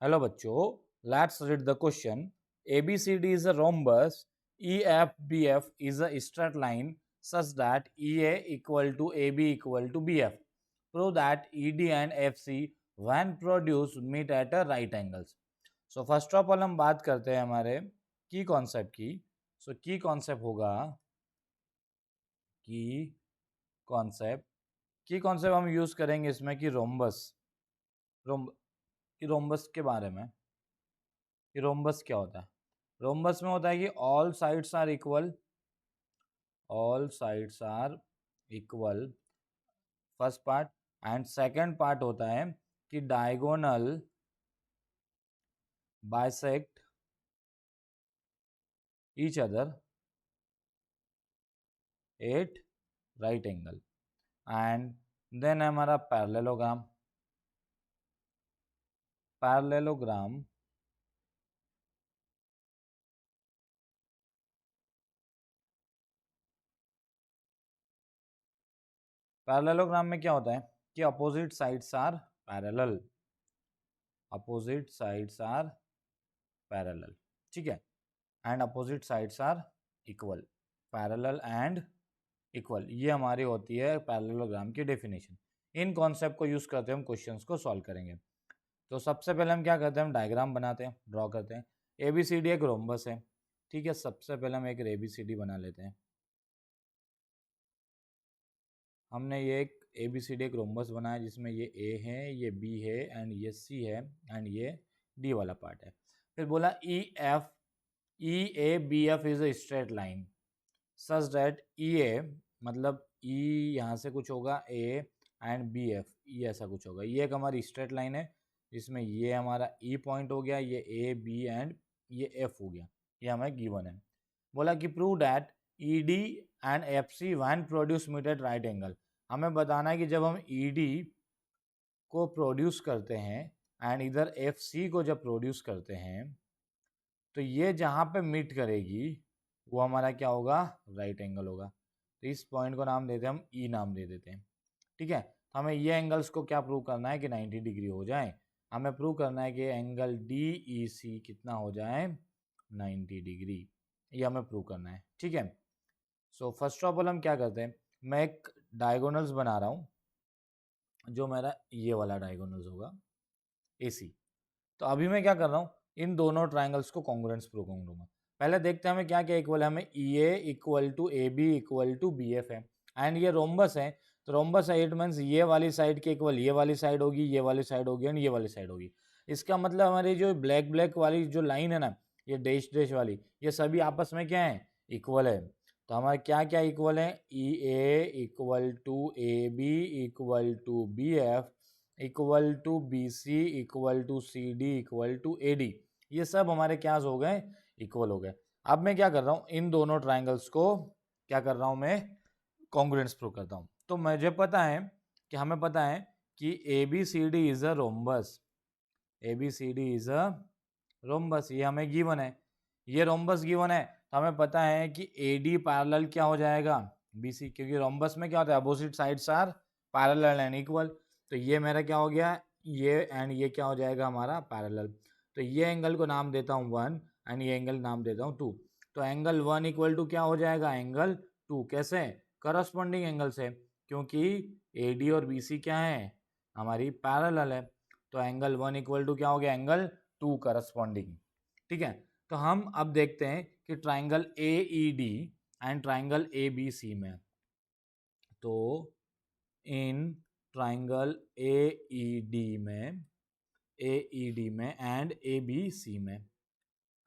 Hello बच्चों, let's read the question. ABCD is a rhombus. EFBF is a straight line such that EA equal to AB equal to BF. Prove that ED and FC when produced meet at a right angles. So first of all हम बात करते हैं हमारे की concept की. So की concept होगा की कॉन्सेप्ट हम यूज करेंगे इसमें कि रोम्बस के बारे में. कि रोम्बस क्या होता है. रोम्बस में होता है कि all sides are equal first part. And second part होता है कि diagonal bisect each other at right angle. And then हमारा पैरेललोग्राम पैरेललोग्राम में क्या होता है कि अपोजिट साइड्स आर पैरेलल. ठीक है. And opposite sides are equal. Parallel and equal, ये हमारी होती है पैरेललोग्राम की डेफिनेशन. इन कॉन्सेप्ट को यूज करते हैं हम क्वेश्चंस को सॉल्व करेंगे. तो सबसे पहले हम क्या करते हैं, हम डायग्राम बनाते हैं, ड्रॉ करते हैं. ABCD एक रोम्बस है. ठीक है. सबसे पहले हम एक ABCD बना लेते हैं. हमने ये एक ABCD एक रोम्बस बनाया जिसमें ये A है, ये B है एंड ये C है एंड ये D वाला पार्ट है. फिर बोला EABF is a straight line such that EA मतलब E यहाँ से कुछ होगा A एंड BF ये ऐसा कुछ होगा. ये एक हमारी स्ट्रेट लाइन है जिसमें ये हमारा E पॉइंट हो गया, ये A B एंड ये F हो गया. ये हमें गिवन है. बोला कि prove that ED and FC when produce meet at right angle. हमें बताना है कि जब हम ED को प्रोड्यूस करते हैं एंड इधर FC को जब प्रोड्यूस करते हैं तो ये जहाँ पे मीट करेगी वो हमारा क्या होगा, राइट एंगल होगा. तो इस पॉइंट को नाम देते हैं हम E नाम दे देते हैं. ठीक है. तो हमें ये एंगल्स को क्या प्रूव करना है कि 90 डिग्री हो जाए. हमें प्रूव करना है कि एंगल DEC कितना हो जाए, 90 डिग्री. ये हमें प्रूव करना है. ठीक है. सो फर्स्ट ऑफ ऑल हम क्या करते हैं, मैं एक डायगोनल्स बना रहा हूँ जो मेरा ये वाला डायगोनल्स होगा AC. तो अभी मैं क्या कर रहा हूँ, इन दोनों ट्राइंगल्स को कॉन्ग्रुएंस प्रूव करूंगा. पहले देखते हैं हमें क्या क्या इक्वल है. हमें EA equal to AB equal to BF है एंड ये रोम्बस है. तो रोम्बस है, इट मीन्स ये वाली साइड के इक्वल ये वाली साइड होगी, ये वाली साइड होगी एंड ये वाली साइड होगी. इसका मतलब हमारी जो ब्लैक ब्लैक वाली जो लाइन है ना, ये डैश डैश वाली, ये सभी आपस में क्या है, इक्वल है. तो हमारे क्या क्या इक्वल है, EA equal to AB equal to BF equal to BC equal to CD equal to AD. ये सब हमारे क्या हो गए, इक्वल हो गए. अब मैं क्या कर रहा हूँ, इन दोनों ट्राइंगल्स को क्या कर रहा हूँ, मैं कॉन्ग्रुएंस प्रूव करता हूँ. तो मुझे पता है कि हमें पता है कि ABCD is a rhombus. ABCD is a rhombus, ये हमें गिवन है. ये रोम्बस गिवन है तो हमें पता है कि AD पैरेलल क्या हो जाएगा, BC, क्योंकि रोम्बस में क्या होता है, opposite sides are parallel and equal. तो ये मेरा क्या हो गया, ये एंड ये क्या हो जाएगा हमारा पैरेलल. तो ये एंगल को नाम देता हूँ 1 एंड ये एंगल नाम देता हूँ 2. तो एंगल 1 इक्वल टू क्या हो जाएगा, एंगल 2. कैसे, करस्पॉन्डिंग एंगल से, क्योंकि AD और BC क्या है, हमारी पैरेलल है. तो एंगल 1 इक्वल टू क्या हो गया, एंगल 2 करस्पॉन्डिंग. ठीक है. तो हम अब देखते हैं कि triangle AED and triangle ABC में, तो इन ट्राइंगल AED में एंड ABC में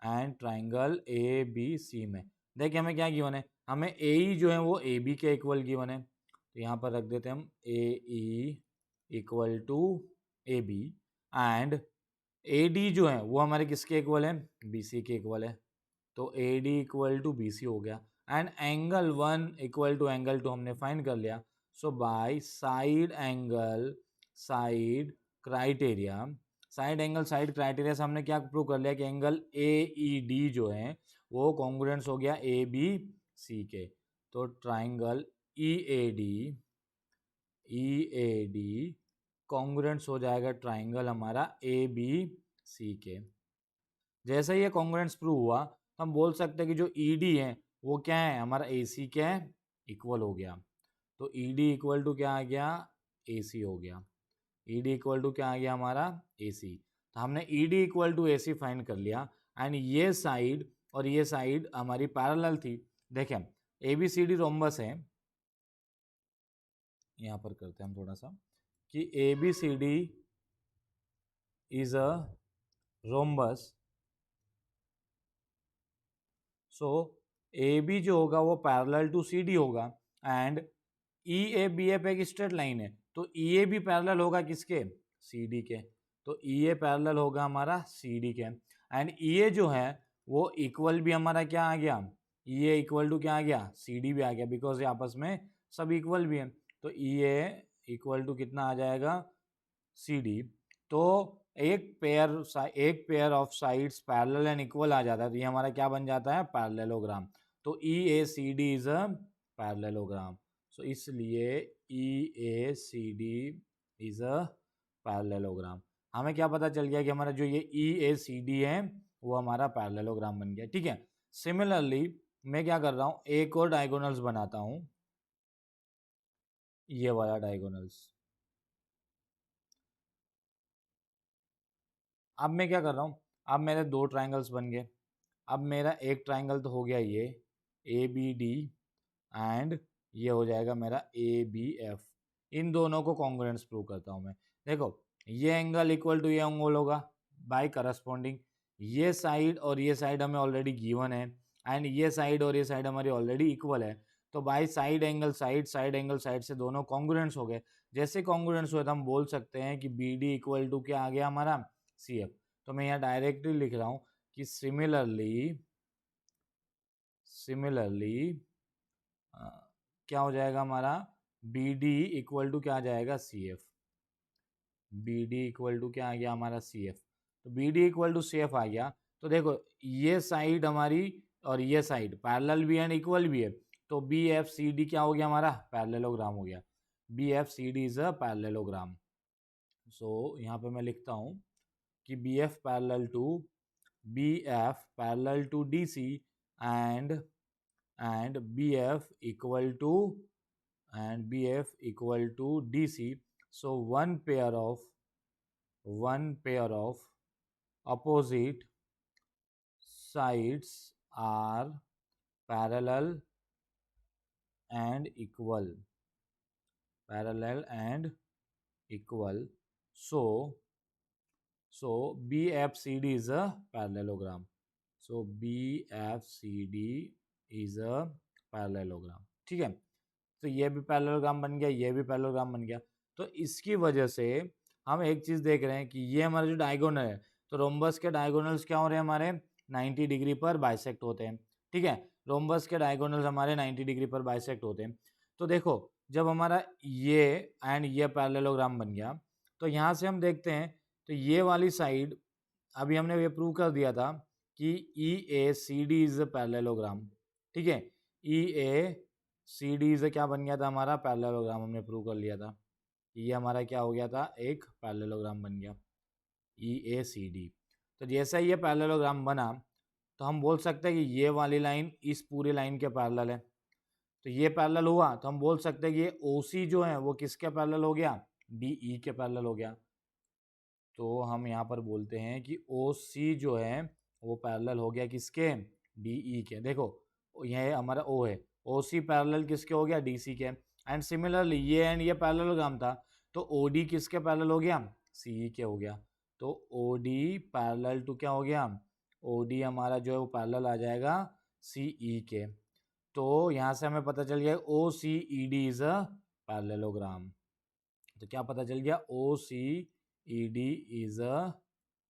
एंड ट्राइंगल ABC में, देखिए हमें क्या गिवन है, हमें AE जो है वो AB के इक्वल गिवन है. तो यहाँ पर रख देते हैं हम AE equal to AB and AD जो है वो हमारे किसके इक्वल है, BC के इक्वल है. तो AD इक्वल टू BC हो गया and angle 1 equal to angle 2 हमने फाइंड कर लिया. सो बाय साइड क्राइटेरिया से हमने क्या प्रूव कर लिया कि एंगल AED जो है वो कॉन्ग्रुएंस हो गया ABC के. तो ट्राइंगल EAD कॉन्ग्रुएंस हो जाएगा ट्राइंगल हमारा ABC सी के। जैसे ही ये कॉन्ग्रुएंस प्रूव हुआ तो हम बोल सकते हैं कि जो ईडी है वो क्या है, हमारा एसी क्या है, इक्वल हो गया। तो ईडी इक्वल टू क्या आ गया, एसी हो गया। ईडी इक्वल टू क्या आ गया हमारा, एसी। तो हमने ED equal to AC find कर लिया एंड ये साइड और ये साइड हमारी पैरेलल थी। देखें एबीसीडी रोम्बस है, यहाँ पर करते हैं हम थोड़ा सा कि ABCD is a rhombus. So A B जो होगा वो पैरेलल टू सी डी होगा and E A B F एक स्ट्रेट लाइन है, तो ई ए भी पैरेलल होगा किसके, सी डी के। तो ई ए पैरेलल होगा हमारा सी डी के एंड ई ए जो है वो इक्वल भी हमारा क्या आ गया, ई ए इक्वल टू क्या आ गया, सी डी भी आ गया, बिकॉज ये आपस में सब इक्वल भी है। तो ई ए इक्वल टू कितना आ जाएगा, सी डी। तो एक pair of sides parallel and equal आ जाता है, तो ये हमारा क्या बन जाता है, पैरेललोग्राम। तो E A C D is a parallelogram. So इसलिए E A C D is a parallelogram. हमें क्या पता चल गया कि हमारा जो ये ई ए सी डी है वो हमारा पैरेललोग्राम बन गया। ठीक है, सिमिलरली मैं क्या कर रहा हूँ, एक और डायगोनल्स बनाता हूँ, ये वाला डायगोनल्स। अब मैं क्या कर रहा हूँ, अब मेरे दो ट्राइंगल्स बन गए। अब मेरा एक ट्राइंगल तो हो गया ये ए बी डी एंड ये हो जाएगा मेरा ए बी एफ। इन दोनों को कॉन्ग्रुएंस प्रूव करता हूँ मैं। देखो ये एंगल इक्वल टू ये एंगल होगा बाय करस्पॉन्डिंग, ये साइड और ये साइड हमें ऑलरेडी गिवन है एंड ये साइड और ये साइड हमारी ऑलरेडी इक्वल है। तो by side angle side angle side से दोनों कॉन्ग्रुएंस हो गए। जैसे कॉन्ग्रुएंस हुए तो हम बोल सकते हैं कि बी डी इक्वल टू क्या आ गया हमारा, सी एफ। तो मैं यहाँ डायरेक्टली लिख रहा हूँ कि सिमिलरली क्या हो जाएगा हमारा, बी डी इक्वल टू क्या आ जाएगा, C F. B D equal to क्या आ गया हमारा, सी एफ। तो B D equal to C F आ गया। तो देखो ये साइड हमारी और ये साइड पैरेलल भी है एंड इक्वल भी है, तो बी एफ सी डी क्या हो गया हमारा, पैरेललोग्राम हो गया। B F C D is a parallelogram. So यहाँ पे मैं लिखता हूँ कि B F parallel to D C and BF equal to DC. So one pair of opposite sides are parallel and equal. So BFCD is a parallelogram. So BFCD is a parallelogram. ठीक है, तो ये भी parallelogram बन गया, ये भी parallelogram बन गया। तो इसकी वजह से हम एक चीज देख रहे हैं कि ये हमारा जो डायगोनल है, तो रोम्बस के डायगोनल्स क्या हो रहे हैं हमारे, 90 डिग्री पर बाइसेक्ट होते हैं। ठीक है, रोम्बस के डायगोनल्स हमारे 90 डिग्री पर बाइसेक्ट होते हैं। तो देखो जब हमारा ये एंड ये पैरेललोग्राम बन गया, तो यहाँ से हम देखते हैं तो ये वाली साइड अभी हमने ये प्रूव कर दिया था कि E A C D is a parallelogram. ठीक है, ई ए सी डी इज क्या बन गया था हमारा, पैरेललोग्राम हमने प्रूव कर लिया था। ये हमारा क्या हो गया था, एक पैरेललोग्राम बन गया ई ए सी डी। तो जैसा ये पैरेललोग्राम बना तो हम बोल सकते हैं कि ये वाली लाइन इस पूरी लाइन के पैरेलल है। तो ये पैरेलल हुआ तो हम बोल सकते हैं कि ये ओ सी जो है वो किसके पैरेलल हो गया, डी ई के पैरेलल हो गया। तो हम यहाँ पर बोलते हैं कि ओ सी जो है वो पैरेलल हो गया किसके, डी ई के। देखो यह हमारा ओ है, ओ सी पैरेलल किसके हो गया, डी सी के। एंड सिमिलरली ये एंड ये पैरेललोग्राम था, तो ओ डी किसके पैरेलल हो गया, सी ई के हो गया। तो ओ डी पैरेलल टू क्या हो गया, ओ डी हमारा जो है वो पैरेलल आ जाएगा सी ई के। तो यहाँ से हमें पता चल गया O C E D is a parallelogram. तो क्या पता चल गया, O C E D is a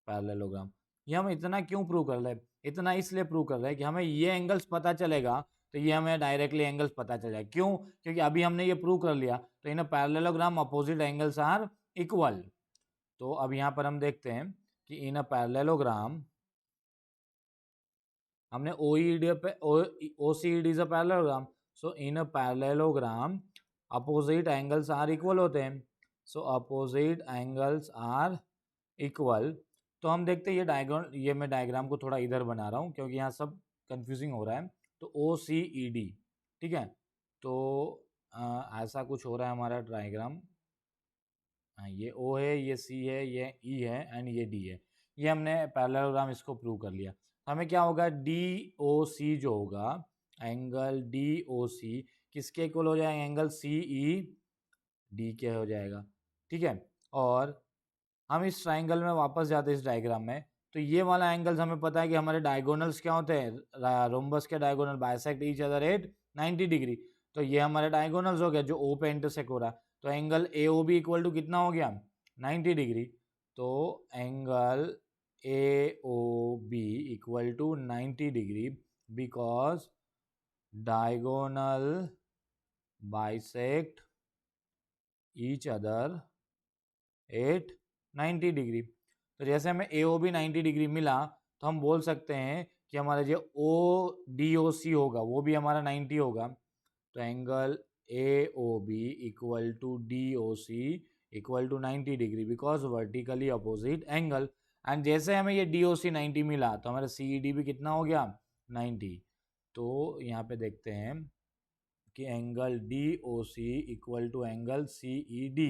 parallelogram. ये हम इतना क्यों प्रूव कर रहे हैं, इतना इसलिए प्रूव कर रहे हैं कि हमें ये एंगल्स पता चलेगा तो ये हमें डायरेक्टली एंगल्स पता चल जाए। क्यों, क्योंकि अभी हमने ये प्रूव कर लिया तो in parallelogram opposite angles are equal. तो अब यहाँ पर हम देखते हैं कि इन अ पैरेललोग्राम हमने O C E D is a parallelogram. So in a parallelogram opposite angles are equal होते हैं। So opposite angles are equal तो हम देखते हैं ये मैं डायग्राम को थोड़ा इधर बना रहा हूँ क्योंकि यहाँ सब कंफ्यूजिंग हो रहा है। तो OCED, ठीक है, तो ऐसा कुछ हो रहा है हमारा डायग्राम। ये O है, ये C है, ये E है एंड ये D है। ये हमने पैरेललोग्राम इसको प्रूव कर लिया। हमें क्या होगा, DOC जो होगा, एंगल DOC किसके इक्वल हो जाएगा, एंगल CED के हो जाएगा, ठीक है। और हम इस ट्राइंगल में वापस जाते हैं इस डायग्राम में, तो ये वाला एंगल्स हमें पता है कि हमारे डायगोनल्स क्या होते हैं, रोम्बस के diagonal bisect each other at 90 degree. तो ये हमारे डायगोनल्स हो गया जो O पे इंटरसेक्ट हो रहा है। तो एंगल AOB इक्वल टू कितना हो गया, 90 डिग्री। तो angle AOB equal to 90 degree because diagonal bisect each other at 90 degree. तो जैसे हमें AOB 90 डिग्री मिला, तो हम बोल सकते हैं कि हमारा जो ODOC होगा वो भी हमारा 90 होगा। तो angle AOB equal to DOC equal to 90 degree because vertically opposite angle. And जैसे हमें ये DOC 90 मिला, तो हमारा CED भी कितना हो गया, 90। तो यहाँ पे देखते हैं कि angle DOC equal to angle CED,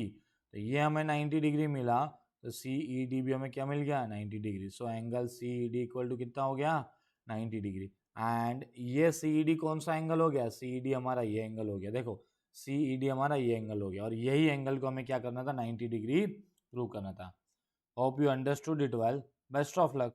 तो ये हमें 90 डिग्री मिला, तो CED भी हमें क्या मिल गया, 90 degree. So angle CED equal to कितना हो गया, 90 डिग्री। एंड ये CED कौन सा एंगल हो गया, CED हमारा ये एंगल हो गया। देखो CED हमारा ये एंगल हो गया और यही एंगल को हमें क्या करना था, 90 डिग्री प्रूव करना था। Hope you understood it well. Best of luck.